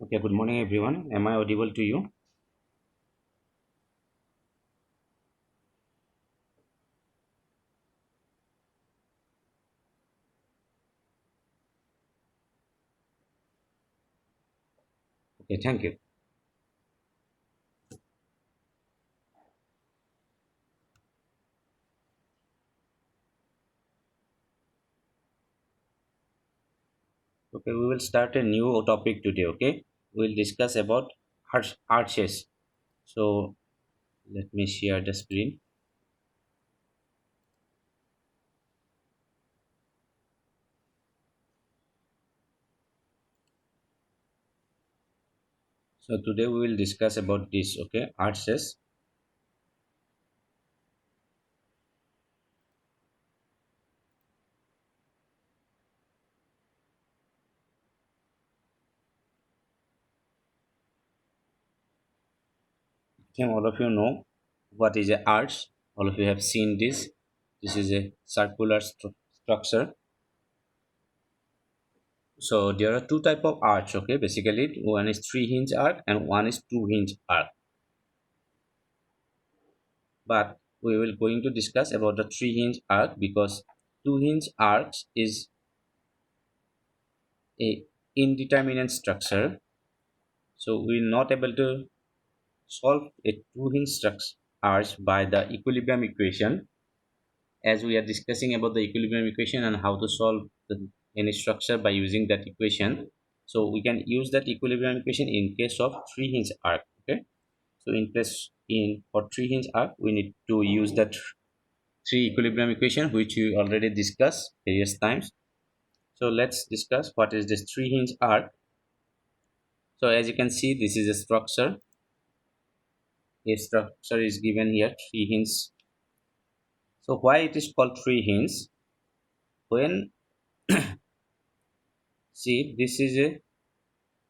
Okay, good morning everyone. Am I audible to you? Okay, thank you. Okay, we will start a new topic today. Okay, we'll discuss about arches. So let me share the screen. So today we will discuss about this. Okay, arches. Okay, all of you know what is a arch. All of you have seen this. This is a circular structure. So there are two type of arch. Okay, basically one is three hinge arc and one is two hinge arc. But we will going to discuss about the three hinge arc because two hinge arcs is a indeterminate structure, so we're not able to solve a two hinge structure arch by the equilibrium equation, as we are discussing about the equilibrium equation and how to solve any structure by using that equation. So we can use that equilibrium equation in case of three hinge arc. Okay, so in case in for three hinge arc we need to use that three equilibrium equation which we already discussed various times. So let's discuss what is this three hinge arc. So as you can see, this is a structure. A structure is given here, three hinge. So why it is called three hinge? When see this is a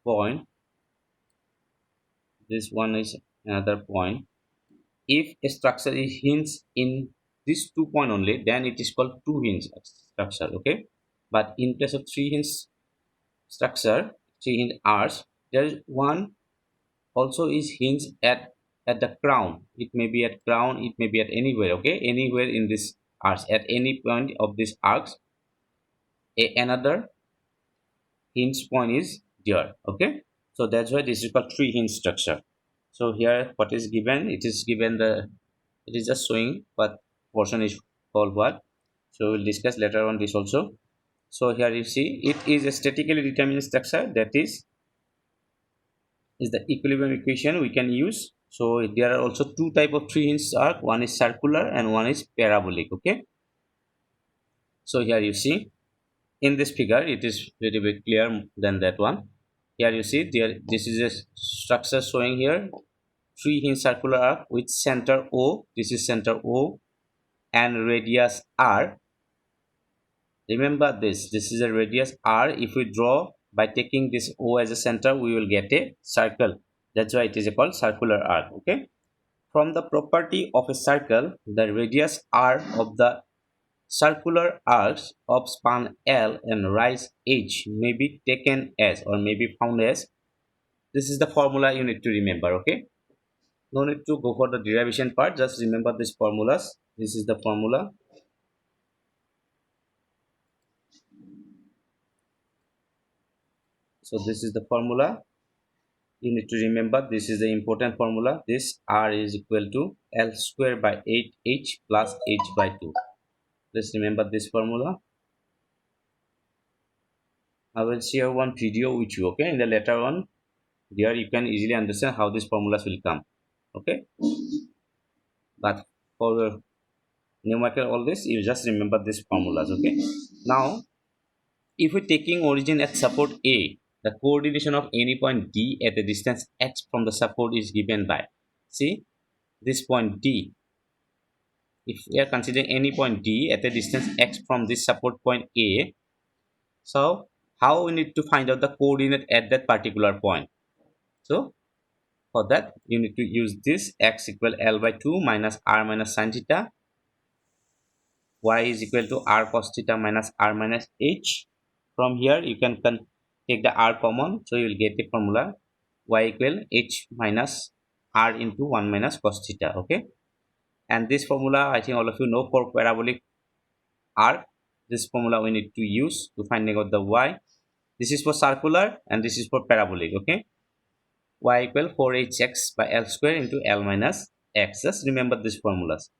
point, this one is another point. If a structure is hinged in this 2 point only, then it is called two hinge structure. Okay, but in case of three hinge structure, three hinge arch, there is one also is hinged at the crown. It may be at crown, it may be at anywhere. Okay, anywhere in this arch, at any point of this arch, another hinge point is there. Okay, so that's why this is called three hinge structure. So here what is given, it is given the, it is just showing what portion is called what. So we'll discuss later on this also. So here you see it is a statically determined structure, that is the equilibrium equation we can use. So there are also two type of three hinge arc, one is circular and one is parabolic. Okay, so here you see in this figure it is very very clear than that one. Here you see there, this is a structure showing here three hinge circular arc with center O, this is center O, and radius R. Remember this is a radius R. If we draw by taking this O as a center, we will get a circle. That's why it is called circular arc. Okay, from the property of a circle, the radius r of the circular arcs of span L and rise h may be taken as or may be found as. This is the formula you need to remember. Okay, no need to go for the derivation part, just remember these formulas. This is the formula. So this is the formula you need to remember. This is the important formula. This r is equal to L square by 8h plus h by 2. Let's remember this formula. I will share one video with you. Okay, in the later on, there you can easily understand how these formulas will come. Okay, but for numerical all this, you just remember these formulas. Okay, now if we're taking origin at support A, the coordination of any point D at a distance x from the support is given by, see this point D. If we are considering any point D at a distance x from this support point A, so how we need to find out the coordinate at that particular point? So for that, you need to use this x equal L by 2 minus r minus sin theta, y is equal to r cos theta minus r minus h. From here, you can take the r common, so you will get the formula y equal h minus r into 1 minus cos theta. Okay, and this formula I think all of you know for parabolic arc. This formula we need to use to finding out the y. This is for circular and this is for parabolic. Okay, y equal 4hx by l square into l minus x. Just remember these formulas.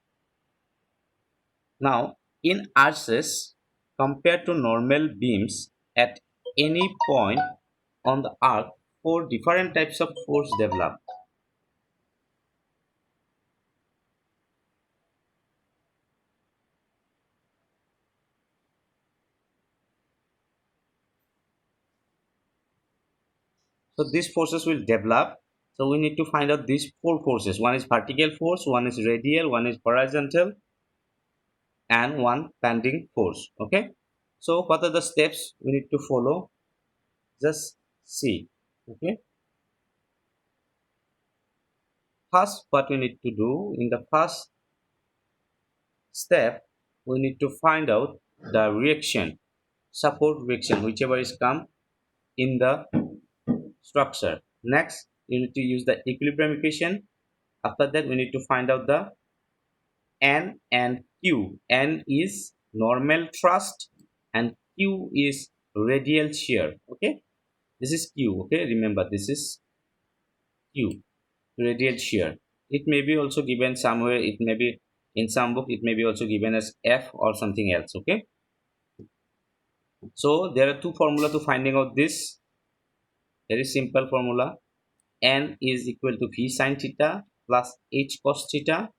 Now, in arches, compared to normal beams, at any point on the arc, four different types of force develop. So these forces will develop. So we need to find out these four forces. One is vertical force, one is radial, one is horizontal, and one bending force. Okay. So what are the steps we need to follow? Just see. Okay. First, what we need to do in the first step, we need to find out the reaction, support reaction, whichever is come in the structure. Next, you need to use the equilibrium equation. After that, we need to find out the N and Q. N is normal thrust and Q is radial shear. Okay, this is Q. Okay, remember this is Q, radial shear. It may be also given somewhere. It may be in some book. It may be also given as F or something else. Okay. So there are two formula to finding out this. Very simple formula. N is equal to V sin theta plus H cos theta,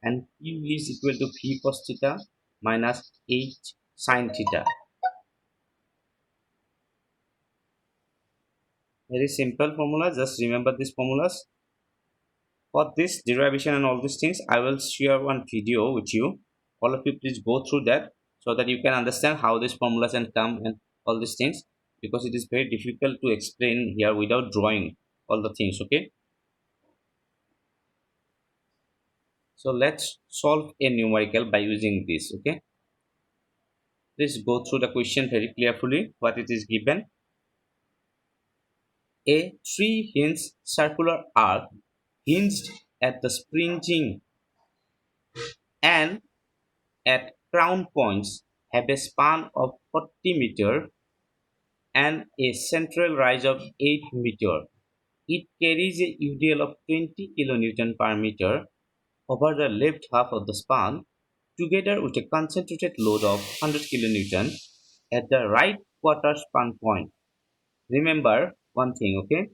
and Q is equal to V cos theta minus H sin theta. Very simple formula. Just remember these formulas. For this derivation and all these things, I will share one video with you. All of you please go through that so that you can understand how these formulas can come and all these things, because it is very difficult to explain here without drawing all the things. Okay, so let's solve a numerical by using this. Okay, please go through the question very carefully what it is given. A three-hinged circular arc hinged at the springing and at crown points have a span of 40 meter and a central rise of 8 meter. It carries a UDL of 20 kN per meter over the left half of the span, together with a concentrated load of 100 kN at the right quarter span point. Remember one thing, okay?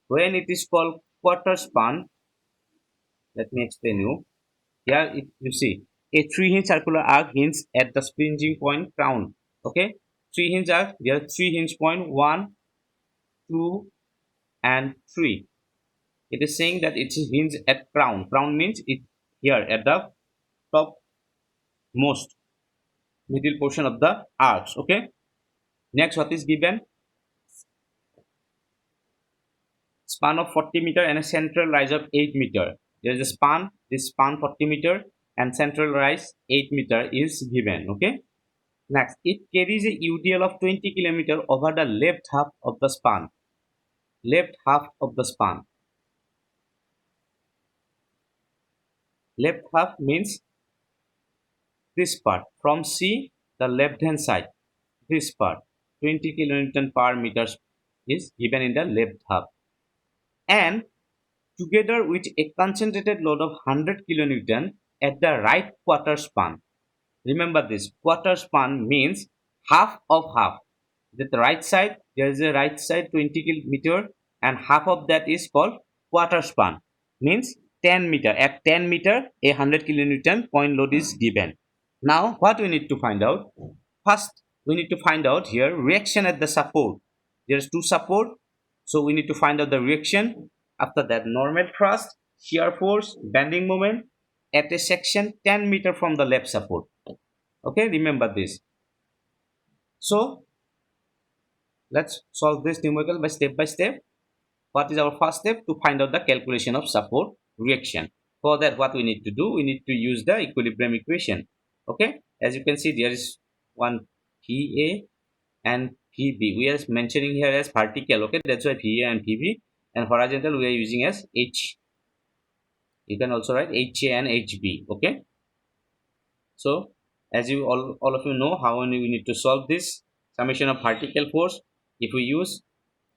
When it is called quarter span, let me explain you. Here you see a three-hinge circular arc hinges at the springing point crown. Okay, three-hinge arc. There are three hinge point 1, 2, and 3. It is saying that it is hinged at crown. Crown means it here at the top most middle portion of the arcs. Okay. Next, what is given? Span of 40 meter and a central rise of 8 meter. There is a span. This span 40 meter and central rise 8 meter is given. Okay. Next, it carries a UDL of 20 km over the left half of the span. Left half of the span. Left half means this part. From C, the left hand side, this part, 20 kN per meter is given in the left half. And together with a concentrated load of 100 kN at the right quarter span. Remember this, quarter span means half of half. That the right side, there is a right side 20 meter and half of that is called quarter span. Means 10 meter. At 10 meter, a 100 kN point load is given. Now, what we need to find out? First, we need to find out here reaction at the support. There is two support, so we need to find out the reaction. After that, normal thrust, shear force, bending moment at a section 10 meter from the left support. Okay, remember this. So, let's solve this numerical by step. What is our first step? To find out the calculation of support reaction. For that, what we need to do? We need to use the equilibrium equation. Okay, as you can see, there is one PA and PB. We are mentioning here as vertical. Okay, that's why PA and PB, and horizontal we are using as H. You can also write HA and HB. Okay. So as you all of you know how we need to solve this summation of vertical force. If we use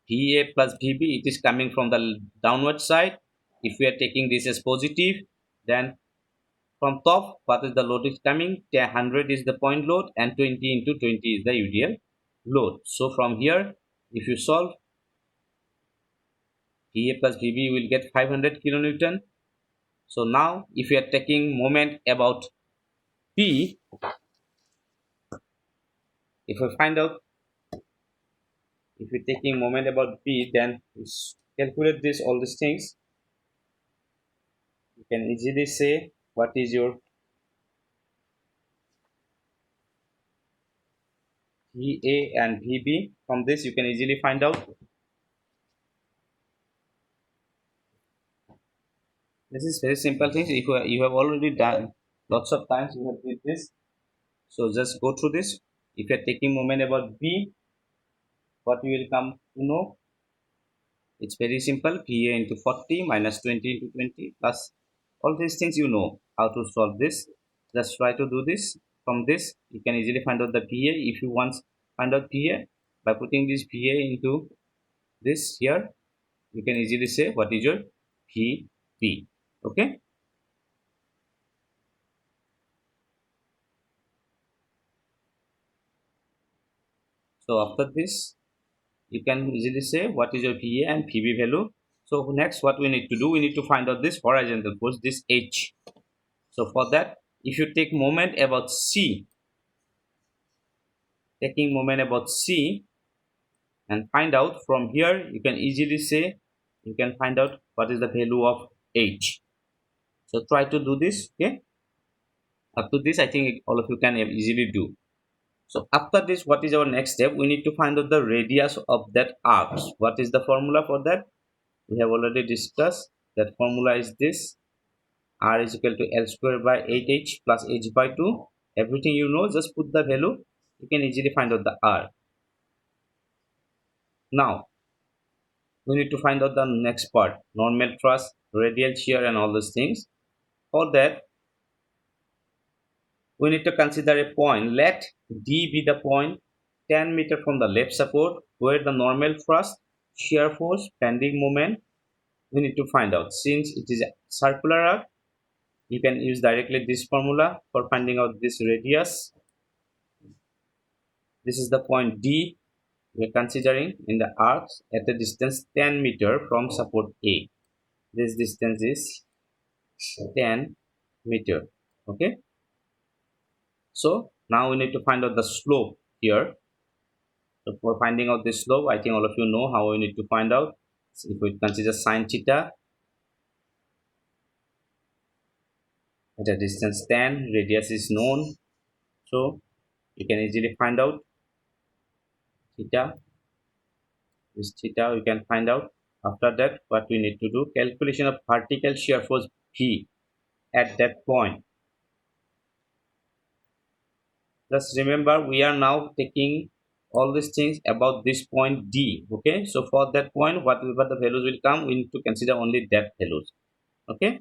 VA plus VB, it is coming from the downward side. If we are taking this as positive, then from top, what is the load is coming? 100 is the point load and 20 into 20 is the UDL load. So from here, if you solve VA plus VB, you will get 500 kilonewton. So now, if you are taking moment about P, if we find out, if you're taking moment about P, then calculate this all these things. You can easily say what is your VA and VB. From this, you can easily find out. This is very simple things. If you have already done lots of times, you have did this. So just go through this. If you are taking moment about B, what you will come to know? It's very simple. PA into 40 minus 20 into 20 plus all these things you know how to solve this. Just try to do this. From this, you can easily find out the PA. If you want find out PA by putting this PA into this here, you can easily say what is your PB. Okay. So after this, you can easily say what is your PA and PB value. So next, what we need to do, we need to find out this horizontal force, this H. So for that, if you take moment about C, taking moment about C and find out from here, you can easily say, you can find out what is the value of H. So try to do this. Okay. Up to this, I think all of you can easily do. So after this, what is our next step? We need to find out the radius of that arc. What is the formula for that? We have already discussed. That formula is this: R is equal to L square by 8H plus H by 2. Everything you know, just put the value. You can easily find out the R. Now, we need to find out the next part: normal thrust, radial shear, and all those things. For that, we need to consider a point. Let D be the point 10 meter from the left support where the normal thrust, shear force, bending moment we need to find out. Since it is a circular arc, you can use directly this formula for finding out this radius. This is the point D we are considering in the arc at a distance 10 meter from support A. This distance is 10 meter. Okay. So now we need to find out the slope here. So for finding out this slope, I think all of you know how we need to find out. So if we consider sine theta at a distance 10, radius is known. So you can easily find out theta. This theta we can find out. After that, what we need to do, calculation of vertical shear force V at that point. Just remember, we are now taking all these things about this point D. Okay, so for that point, whatever the values will come, we need to consider only that values. Okay,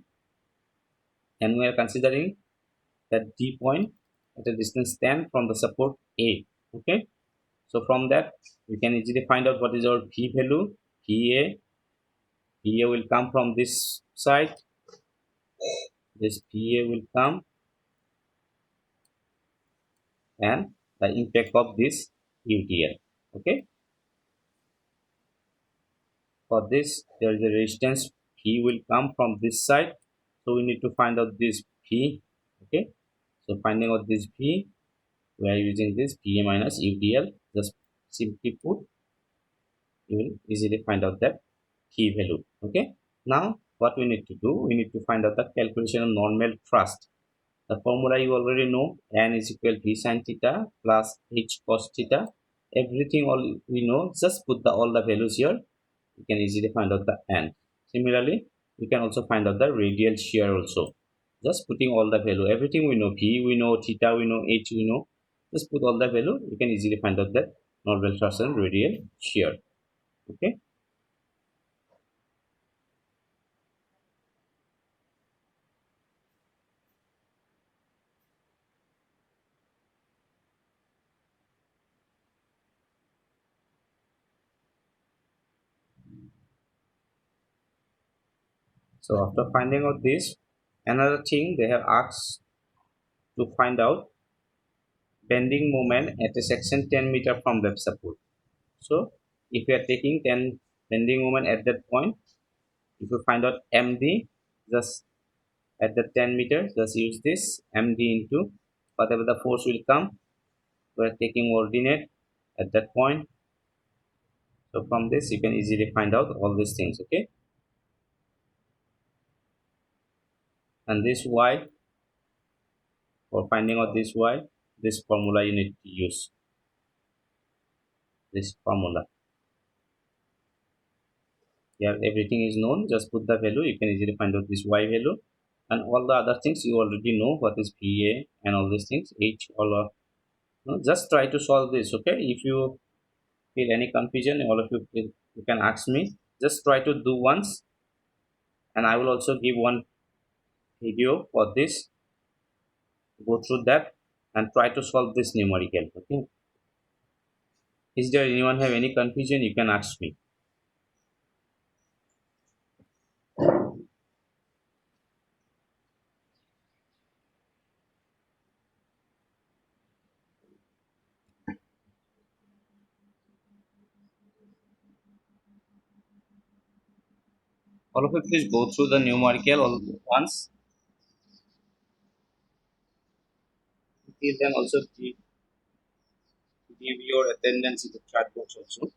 and we are considering that D point at a distance 10 from the support A. Okay, so from that, we can easily find out what is our V value. VA will come from this side. This VA will come, and the impact of this UTL. Okay, for this there is a resistance P will come from this side, so we need to find out this P. Okay, so finding out this P, we are using this PA minus UTL. Just simply put, you will easily find out that P value. Okay, now what we need to do, we need to find out the calculation of normal thrust. The formula you already know: n is equal to sin theta plus h cos theta. Everything all we know, just put all the values here. You can easily find out the n. Similarly, you can also find out the radial shear also. Just putting all the value, everything we know, p we know, theta we know, h we know. Just put all the value. You can easily find out that normal thrust and radial shear. Okay. So after finding out this, another thing they have asked to find out bending moment at a section 10 meter from web support. So if you are taking 10 bending moment at that point, if you find out MD, just at the 10 meters, just use this MD into whatever the force will come. We are taking ordinate at that point. So from this, you can easily find out all these things. Okay, and this Y, for finding out this Y, this formula you need to use this formula. Here everything is known. Just put the value. You can easily find out this Y value, and all the other things you already know what is VA and all these things. H all of, just try to solve this. Okay, if you feel any confusion, all of you feel, you can ask me. Just try to do once, and I will also give one video for this. Go through that and try to solve this numerical. Okay, is there anyone have any confusion? You can ask me. All of you please go through the numerical all once. You can also give your attendance in the chat box also.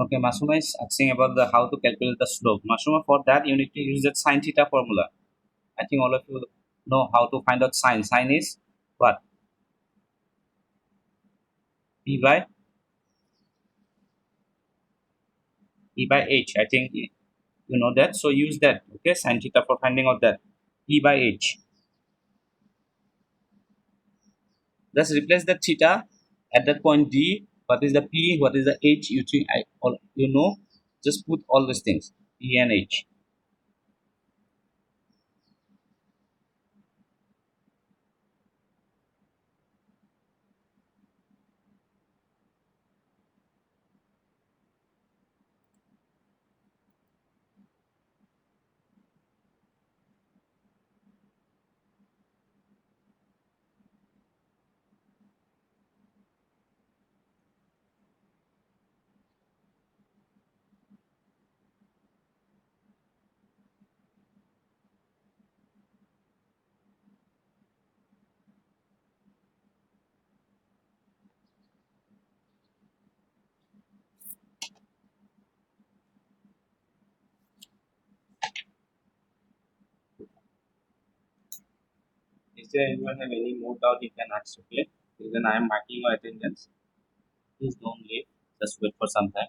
Okay, Masuma is asking about the how to calculate the slope. Masuma, for that you need to use that sine theta formula. I think all of you know how to find out sine. Sine is what? P by H. I think you know that. So use that. Okay, sine theta for finding out that. P by H. Just replace the theta at that point D. What is the P? What is the H? You think I all you know? Just put all these things. P and H. Is there anyone have any more doubt? You can ask. Okay. Then I am marking your attendance. Please don't leave. Just wait for some time.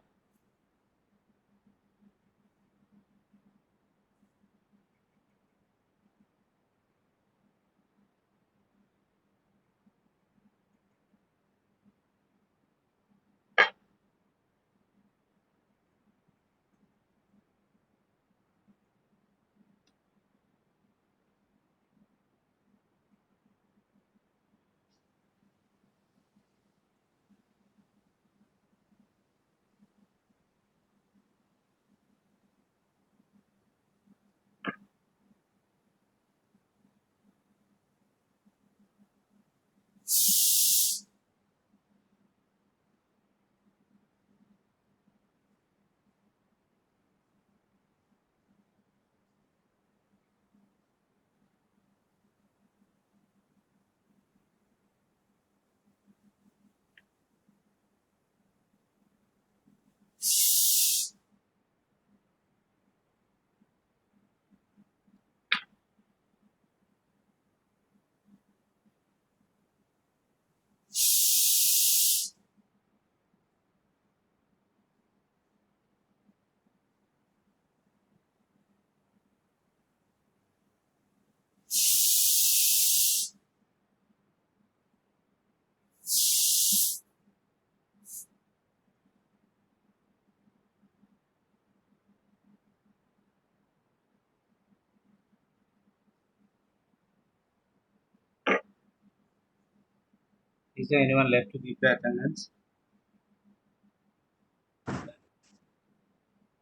Is there anyone left to give the attendance?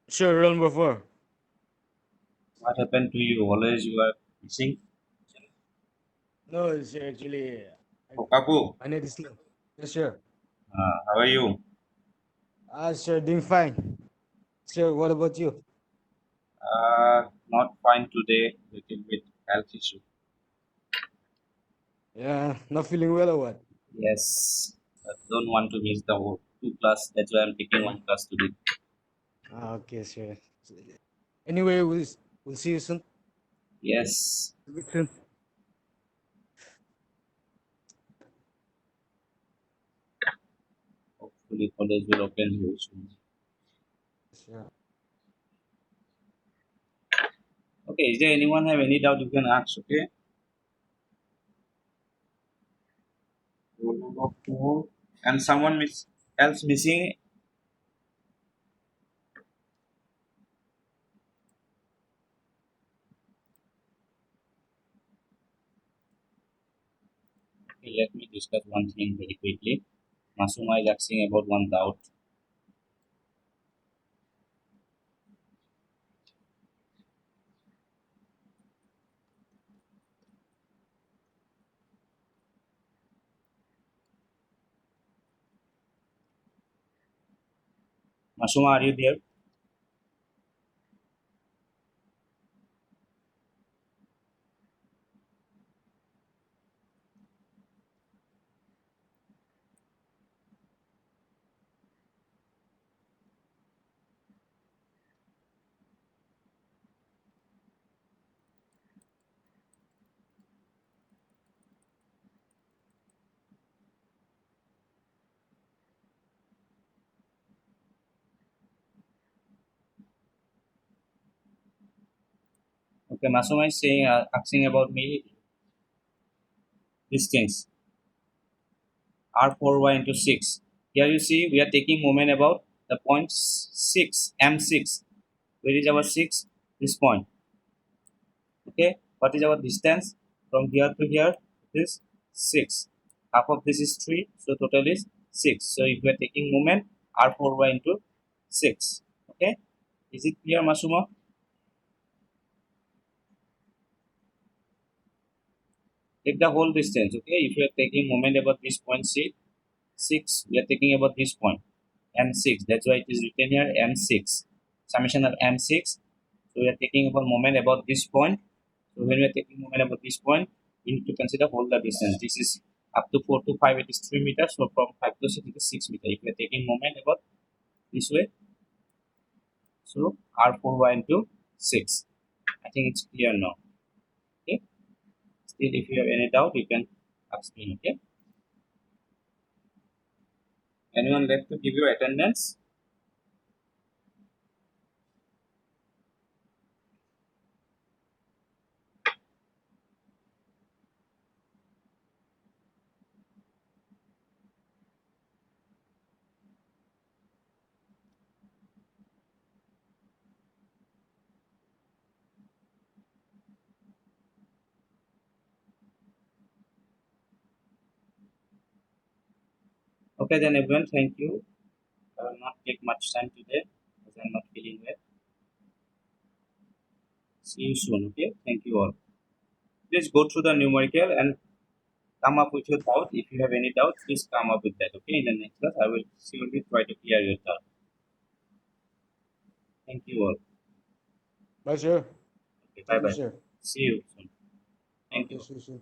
Sure, roll number four. What happened to you? Always you are missing. No, it's actually Okaku, I need to sleep. Yes, sure. how are you? Sure, doing fine. Sure, what about you? Not fine today. Little bit health issue. Yeah, not feeling well or what? Yes, I don't want to miss the whole two class. That's why I'm taking one class today. Okay, sure. Anyway, we'll see you soon. Yes, Speak soon. hopefully college will open very soon. Sure. Okay, is there anyone have any doubt you can ask? Okay, roll number four, and someone else missing. Okay, let me discuss one thing very quickly. Masuma is asking about one doubt. Masuma, are you there? Okay, Masuma is saying asking about me these things. R4y into 6. Here you see we are taking moment about the point 6, M6. Where is our 6? This point. Okay. What is our distance from here to here? It is 6. Half of this is 3. So total is 6. So if we are taking moment, R4y into 6. Okay. Is it clear, Masuma? Take the whole distance. Okay. If you are taking moment about this point 6, we are taking about this point M6. That's why it is written here M6. Summation of M6. So we are taking about moment about this point. So when we are taking moment about this point, we need to consider all the distance. This is up to 4 to 5, it is 3 meters. So from 5 to 6, it is 6 meters. If we are taking moment about this way, so R4y into 6. I think it's clear now. Okay. Still, if you have any doubt, you can ask me. Okay. Anyone left to give you attendance? Okay, then everyone, thank you. I will not take much time today as I'm not feeling well. See you soon. Okay, thank you all. Please go through the numerical and come up with your doubt. If you have any doubt, please come up with that. Okay, in the next class, I will surely try to clear your doubt. Thank you all. Bye, sure. Okay, bye Thank you, bye. sir. See you soon. Thank Okay, you. see you soon.